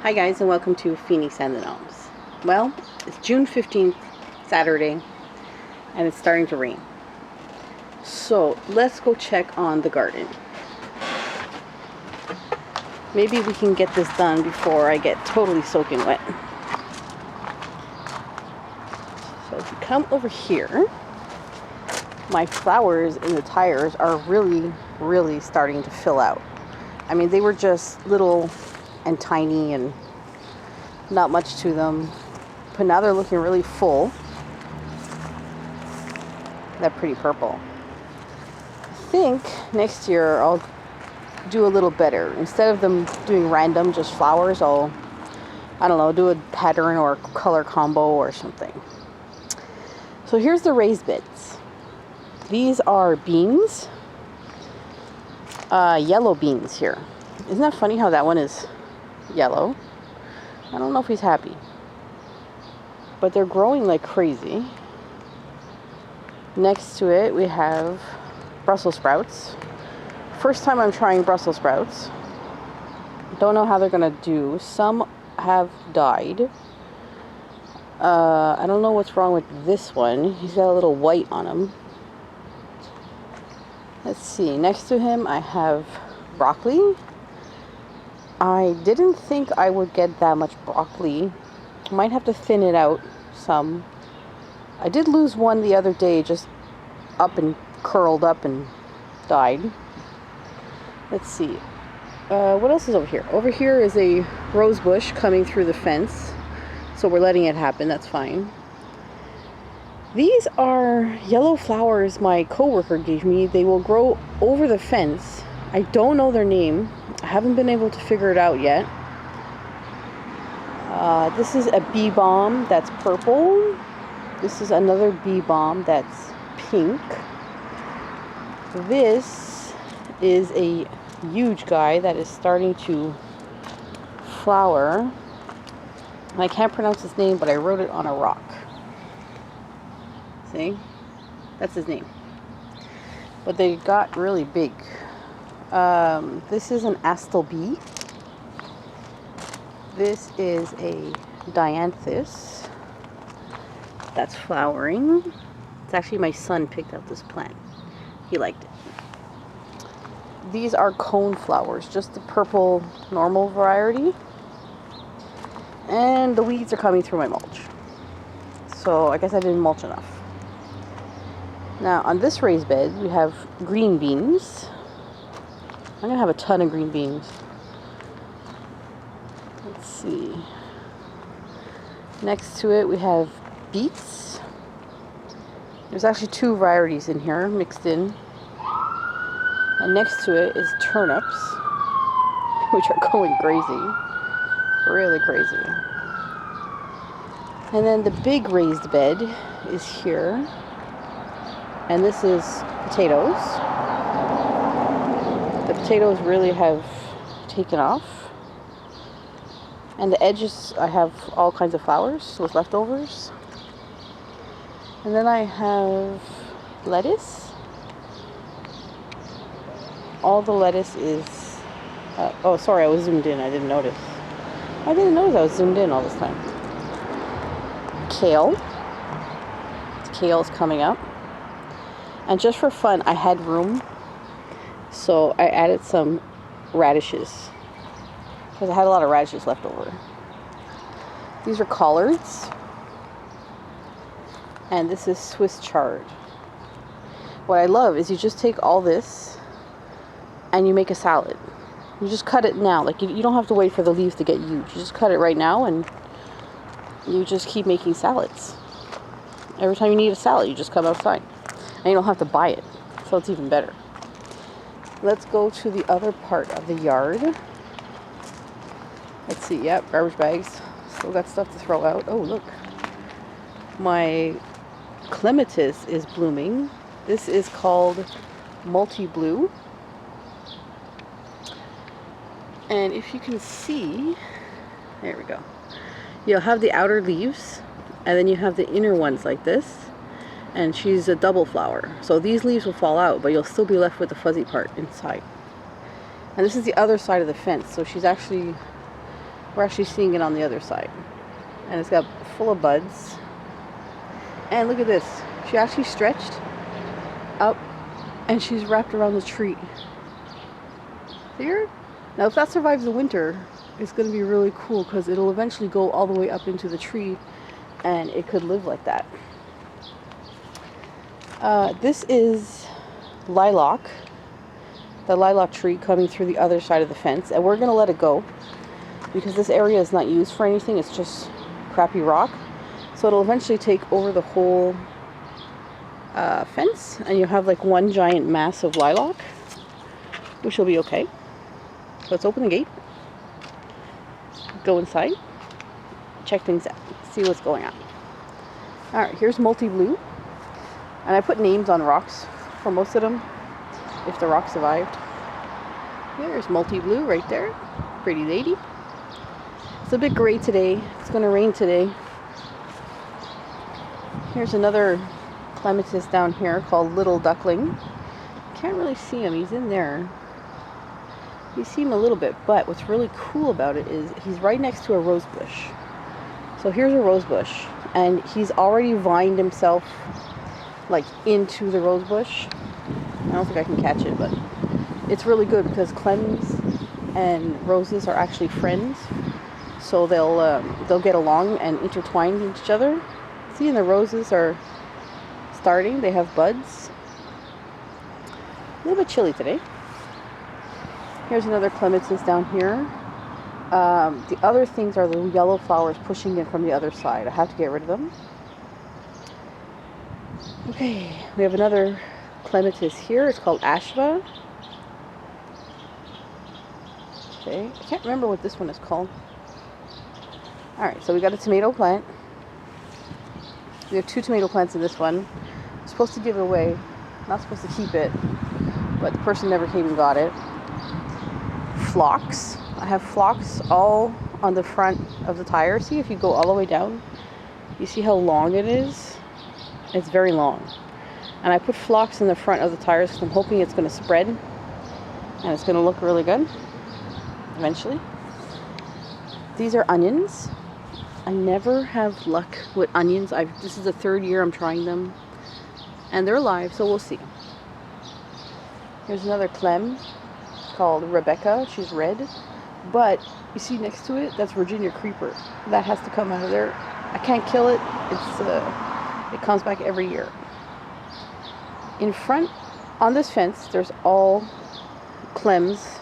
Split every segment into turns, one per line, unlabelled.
Hi guys, and welcome to Phoenix and the Noms. Well, it's June 15th, Saturday, and it's starting to rain. So let's go check on the garden. Maybe we can get this done before I get totally soaking wet. So if you come over here, my flowers in the tires are really starting to fill out. I mean, they were just little and tiny and not much to them, but now they're looking really full. That pretty purple. I think next year I'll do a little better. Instead of them doing random just flowers, I don't know, do a pattern or color combo or something. So here's the raised beds. These are beans, yellow beans here. Isn't that funny how that one is yellow? I don't know if he's happy, but they're growing like crazy. Next to it we have Brussels sprouts. First time I'm trying Brussels sprouts. Don't know how they're gonna do. Some have died. I don't know what's wrong with this one. He's got a little white on him. Let's see, next to him I have broccoli. I didn't think I would get that much broccoli. Might have to thin it out some. I did lose one the other day, just up and curled up and died. Let's see. What else is over here? Over here is a rose bush coming through the fence. So we're letting it happen, that's fine. These are yellow flowers my coworker gave me. They will grow over the fence. I don't know their name. I haven't been able to figure it out yet. This is a bee balm that's purple. This is another bee balm that's pink. This is a huge guy that is starting to flower. I can't pronounce his name, but I wrote it on a rock. See? That's his name. But they got really big. This is an astilbe. This is a dianthus that's flowering. It's actually my son picked up this plant. He liked it. These are cone flowers, just the purple normal variety. And the weeds are coming through my mulch. So I guess I didn't mulch enough. Now on this raised bed we have green beans. I'm gonna have a ton of green beans. Let's see. Next to it we have beets. There's actually two varieties in here mixed in. And next to it is turnips, which are going crazy. Really crazy. And then the big raised bed is here. And this is potatoes. The potatoes really have taken off. And the edges, I have all kinds of flowers with leftovers. And then I have lettuce. All the lettuce is... oh, sorry, I was zoomed in. I didn't notice. I didn't notice I was zoomed in all this time. Kale. Kale's coming up. And just for fun, I had room. So I added some radishes. Because I had a lot of radishes left over. These are collards. And this is Swiss chard. What I love is you just take all this and you make a salad. You just cut it now. Like you don't have to wait for the leaves to get huge. You just cut it right now and you just keep making salads. Every time you need a salad, you just come outside. And you don't have to buy it. So it's even better. Let's go to the other part of the yard. Let's see. Yep, garbage bags. Still got stuff to throw out. Oh, look. My clematis is blooming. This is called multi-blue. And if you can see, there we go. You'll have the outer leaves, and then you have the inner ones like this. And she's a double flower. So these leaves will fall out, but you'll still be left with the fuzzy part inside. And this is the other side of the fence. So she's actually We're actually seeing it on the other side. And it's got full of buds. And look at this. She actually stretched up and she's wrapped around the tree. See her? Now if that survives the winter, it's going to be really cool because it'll eventually go all the way up into the tree and it could live like that. This is lilac. The lilac tree coming through the other side of the fence, and we're going to let it go because this area is not used for anything. It's just crappy rock, so it'll eventually take over the whole fence, and you'll have like one giant mass of lilac, which will be okay. Let's open the gate, go inside, check things out, see what's going on. Alright, here's multi-blue, and I put names on rocks for most of them if the rock survived. There's multi-blue right there. Pretty lady. It's a bit gray today. It's going to rain today. Here's another clematis down here called Little Duckling. Can't really see him. He's in there. You see him a little bit, but what's really cool about it is he's right next to a rose bush. So here's a rose bush, and he's already vined himself like into the rose bush. I don't think I can catch it, but it's really good because clems and roses are actually friends, so they'll get along and intertwine with each other. See, and the roses are starting. They have buds. A little bit chilly today. Here's another clematis down here. The other things are the yellow flowers pushing in from the other side. I have to get rid of them. Okay, we have another clematis here. It's called Ashva. Okay, I can't remember what this one is called. Alright, so we got a tomato plant. We have 2 tomato plants in this one. I'm supposed to give it away. Not supposed to keep it, but the person never came and got it. Phlox. I have phlox all on the front of the tire. See, if you go all the way down, you see how long it is? It's very long. And I put phlox in the front of the tires because I'm hoping it's going to spread and it's going to look really good eventually. These are onions. I never have luck with onions. This is the 3rd year I'm trying them, and they're alive, so we'll see. Here's another clem called Rebecca. She's red, but you see next to it, that's Virginia creeper. That has to come out of there. I can't kill it. It comes back every year. In front, on this fence, there's all clems,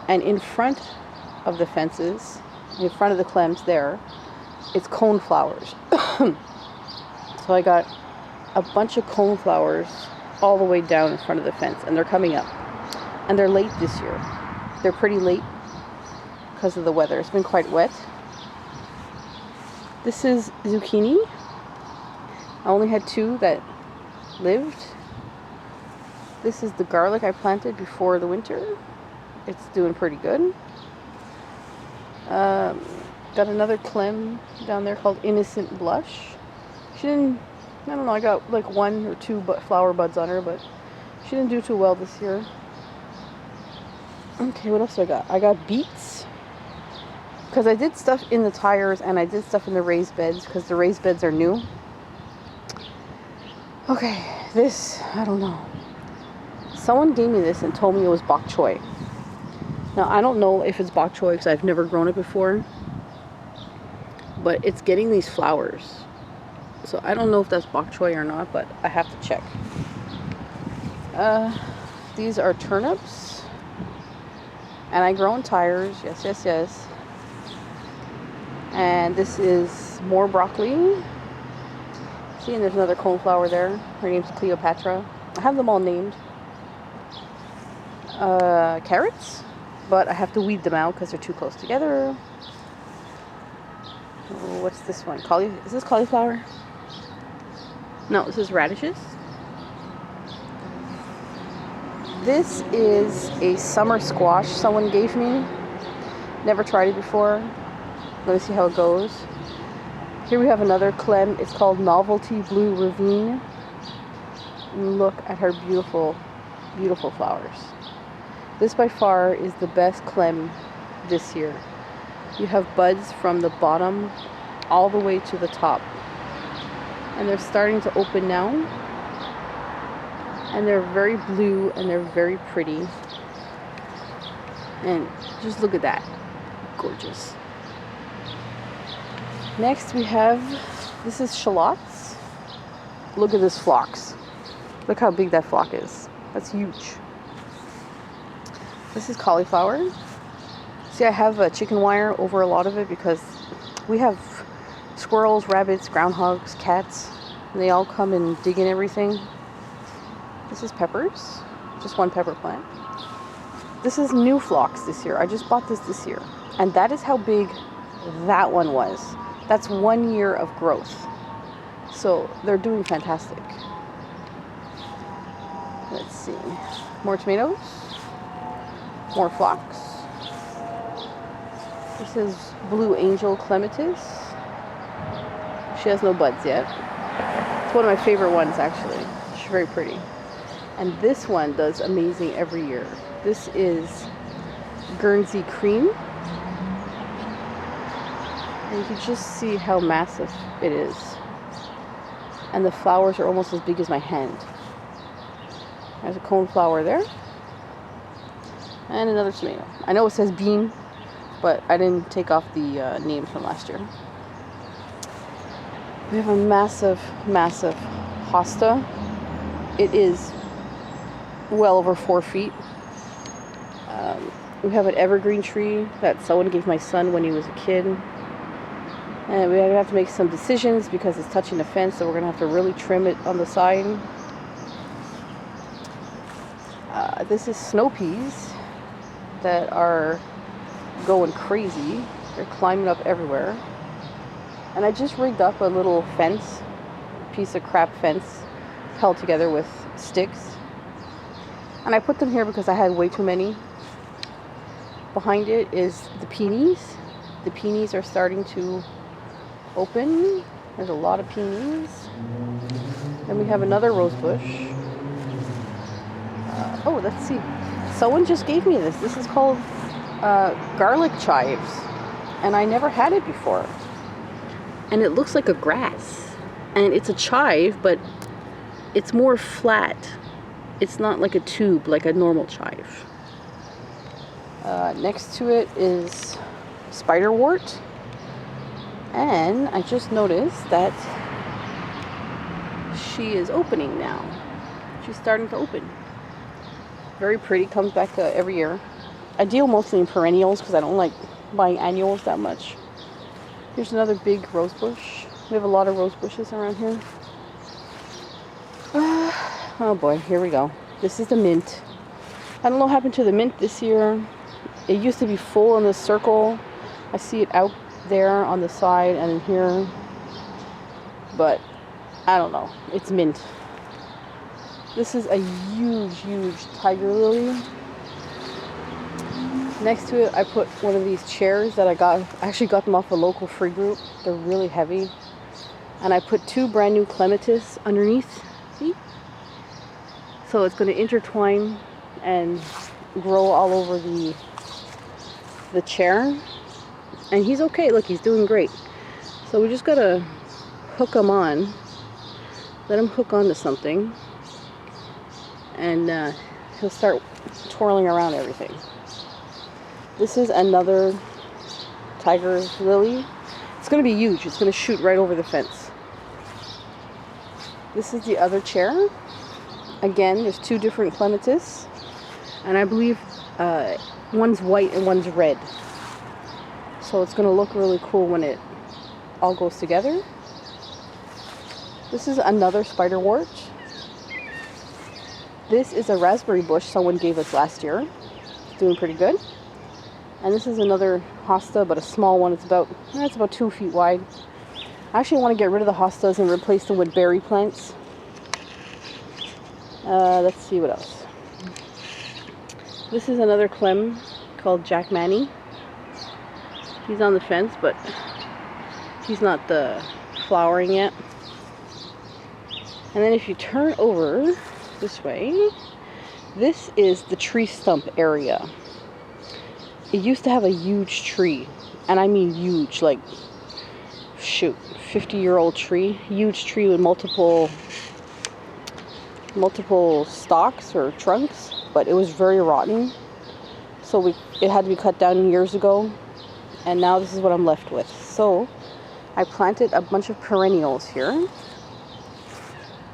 and in front of the fences, in front of the clems there, it's cone flowers. So I got a bunch of cone flowers all the way down in front of the fence, and they're coming up. And they're late this year. They're pretty late because of the weather. It's been quite wet. This is zucchini. I only had 2 that lived. This is the garlic I planted before the winter. It's doing pretty good. Got another clem down there called Innocent Blush. She didn't, I don't know, I got like 1 or 2 flower buds on her, but she didn't do too well this year. Okay, what else do I got? I got beets. Because I did stuff in the tires and I did stuff in the raised beds because the raised beds are new. Okay, this, I don't know. Someone gave me this and told me it was bok choy. Now, I don't know if it's bok choy because I've never grown it before. But it's getting these flowers. So I don't know if that's bok choy or not, but I have to check. These are turnips. And I grow in tires. Yes, yes, yes. And this is more broccoli. See, and there's another coneflower there. Her name's Cleopatra. I have them all named. Carrots. But I have to weed them out because they're too close together. Oh, what's this one? Is this cauliflower? No, this is radishes. This is a summer squash someone gave me. Never tried it before. Let me see how it goes. Here we have another clem. It's called Novelty Blue Ravine. And look at her beautiful, beautiful flowers. This by far is the best clem this year. You have buds from the bottom all the way to the top. And they're starting to open now. And they're very blue and they're very pretty. And just look at that. Gorgeous. Next we have, this is shallots. Look at this phlox. Look how big that phlox is. That's huge. This is cauliflower. See, I have a chicken wire over a lot of it because we have squirrels, rabbits, groundhogs, cats, and they all come and dig in everything. This is peppers. Just one pepper plant. This is new phlox this year. I just bought this year. And that is how big that one was. That's 1 year of growth. So they're doing fantastic. Let's see. More tomatoes. More phlox. This is blue angel clematis. She has no buds yet. It's one of my favorite ones actually. She's very pretty. And this one does amazing every year. This is Guernsey cream. And you can just see how massive it is. And the flowers are almost as big as my hand. There's a coneflower there. And another tomato. I know it says bean, but I didn't take off the name from last year. We have a massive, massive hosta. It is well over 4 feet. We have an evergreen tree that someone gave my son when he was a kid. And we're going to have to make some decisions because it's touching the fence, so we're going to have to really trim it on the side. This is snow peas that are going crazy. They're climbing up everywhere. And I just rigged up a little fence, piece of crap fence, held together with sticks. And I put them here because I had way too many. Behind it is the peonies. The peonies are starting to open. There's a lot of peonies. Then we have another rose bush. Oh, let's see. Someone just gave me this. This is called garlic chives. And I never had it before. And it looks like a grass. And it's a chive, but it's more flat. It's not like a tube, like a normal chive. Next to it is spiderwort. And I just noticed that she is opening now. She's starting to open. Very pretty, comes back every year. I deal mostly in perennials because I don't like buying annuals that much. Here's another big rose bush. We have a lot of rose bushes around here. Oh boy, here we go. This is the mint. I don't know what happened to the mint this year. It used to be full in this circle. I see it out there on the side and in here. But I don't know. It's mint. This is a huge, huge tiger lily. Next to it, I put one of these chairs that I actually got them off a local free group. They're really heavy. And I put 2 brand new clematis underneath. See? So it's going to intertwine and grow all over the chair. And he's okay. Look, he's doing great. So we just got to hook him on. Let him hook onto something. And he'll start twirling around everything. This is another tiger lily. It's going to be huge. It's going to shoot right over the fence. This is the other chair. Again, there's 2 different clematis. And I believe one's white and one's red. So it's going to look really cool when it all goes together. This is another spiderwort. This is a raspberry bush someone gave us last year. It's doing pretty good. And this is another hosta, but a small one. It's about 2 feet wide. I actually want to get rid of the hostas and replace them with berry plants. Let's see what else. This is another clem called Jack Manny. He's on the fence, but he's not flowering yet. And then if you turn over this way, this is the tree stump area. it used to have a huge tree, and I mean huge, like, shoot, 50-year-old tree, huge tree with multiple stalks or trunks, but it was very rotten. So it had to be cut down years ago, and now this is what I'm left with. So I planted a bunch of perennials here.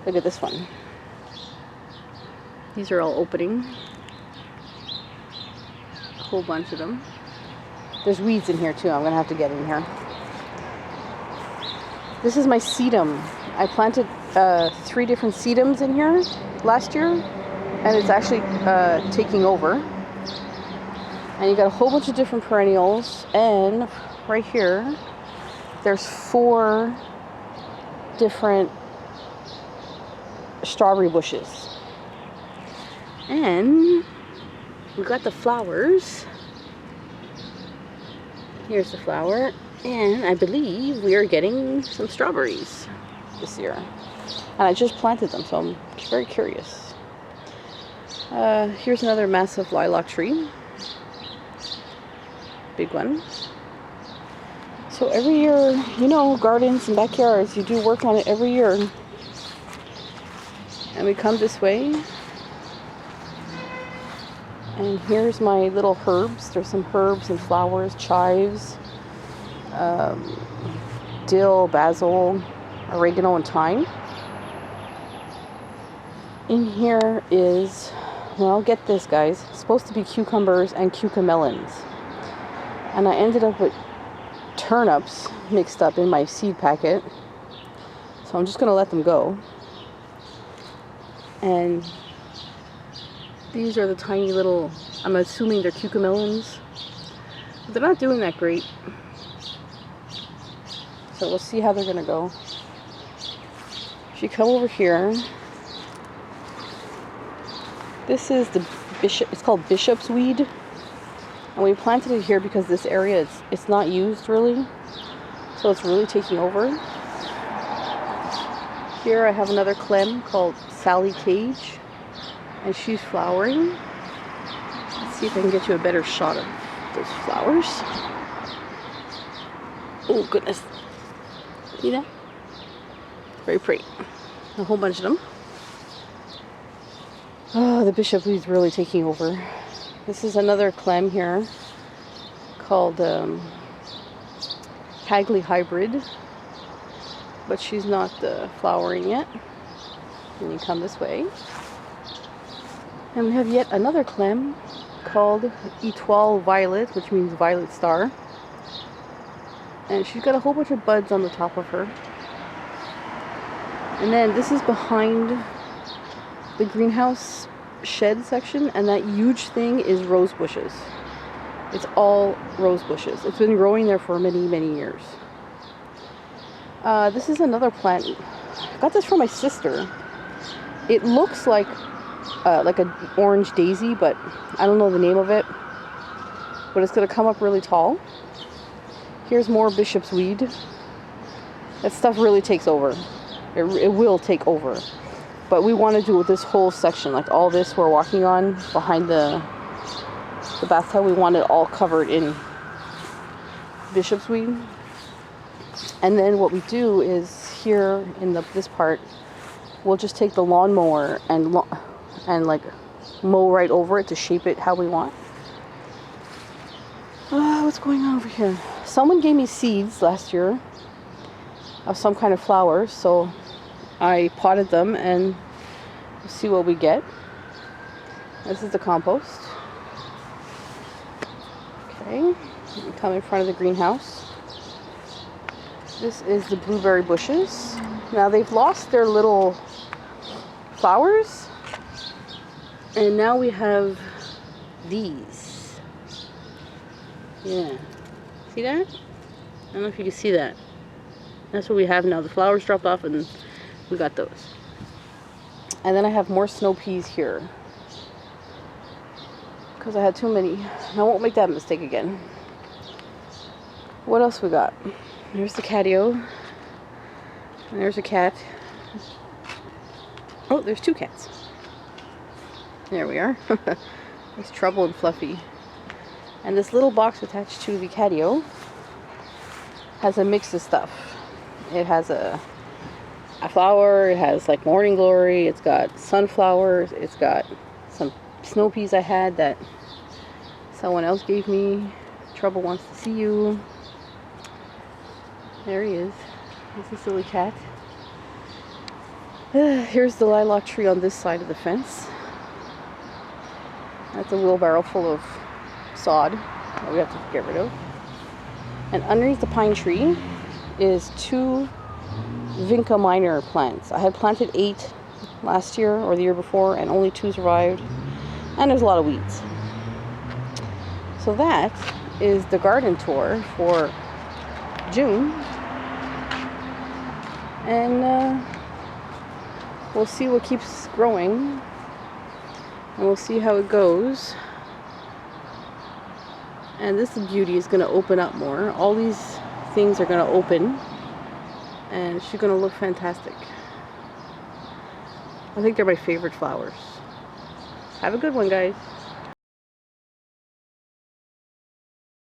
Look at this one. These are all opening. A whole bunch of them. There's weeds in here too. I'm gonna have to get in here. This is my sedum. I planted 3 different sedums in here last year, and it's actually taking over. And you got a whole bunch of different perennials, and right here there's 4 different strawberry bushes. And we got the flowers. Here's the flower, and I believe we are getting some strawberries this year. And I just planted them, so I'm very curious. Here's another massive lilac tree. Big one. So every year, you know, gardens and backyards, you do work on it every year. And we come this way. And here's my little herbs. There's some herbs and flowers, chives, dill, basil, oregano, and thyme. In here is, well, get this, guys. It's supposed to be cucumbers and cucamelons. And I ended up with turnips mixed up in my seed packet. So I'm just going to let them go. And these are the tiny little, I'm assuming they're cucamelons. But they're not doing that great. So we'll see how they're going to go. If you come over here, this is the bishop, it's called bishop's weed. And we planted it here because this area, it's not used really. So it's really taking over. Here I have another clem called Sally Cage. And she's flowering. Let's see if I can get you a better shot of those flowers. Oh goodness. See that? Very pretty. A whole bunch of them. Oh, the bishop weed's really taking over. This is another clem here called Hagley Hybrid. But she's not flowering yet. And you come this way. And we have yet another clem called Etoile Violet, which means violet star. And she's got a whole bunch of buds on the top of her. And then this is behind the greenhouse shed section, and that huge thing is rose bushes. It's all rose bushes. It's been growing there for many, many years. This is another plant. I got this from my sister. It looks like an orange daisy, but I don't know the name of it. But it's going to come up really tall. Here's more bishop's weed. That stuff really takes over. It will take over. But we want to do this whole section, like all this we're walking on behind the bathtub. We want it all covered in bishop's weed. And then what we do is here in this part, we'll just take the lawnmower and like mow right over it to shape it how we want. What's going on over here? Someone gave me seeds last year of some kind of flowers, so I potted them and we'll see what we get. This is the compost. Okay, we come in front of the greenhouse. This is the blueberry bushes. Now they've lost their little flowers, and now we have these. Yeah, see that? I don't know if you can see that. That's what we have now. The flowers dropped off and we got those. And then I have more snow peas here because I had too many. I won't make that mistake again. What else we got? There's the catio. And there's a cat. Oh, there's 2 cats. There we are. It's Trouble and Fluffy. And this little box attached to the catio has a mix of stuff. It has a flower, it has like morning glory, it's got sunflowers, it's got some snow peas I had that someone else gave me. Trouble wants to see you. There he is. He's a silly cat. Here's the lilac tree on this side of the fence. That's a wheelbarrow full of sod that we have to get rid of. And underneath the pine tree is 2 Vinca minor plants. I had planted 8 last year or the year before, and only 2 survived. And there's a lot of weeds. So that is the garden tour for June. And we'll see what keeps growing. And we'll see how it goes. And this beauty is going to open up more. All these things are going to open. And she's going to look fantastic. I think they're my favorite flowers. Have a good one, guys.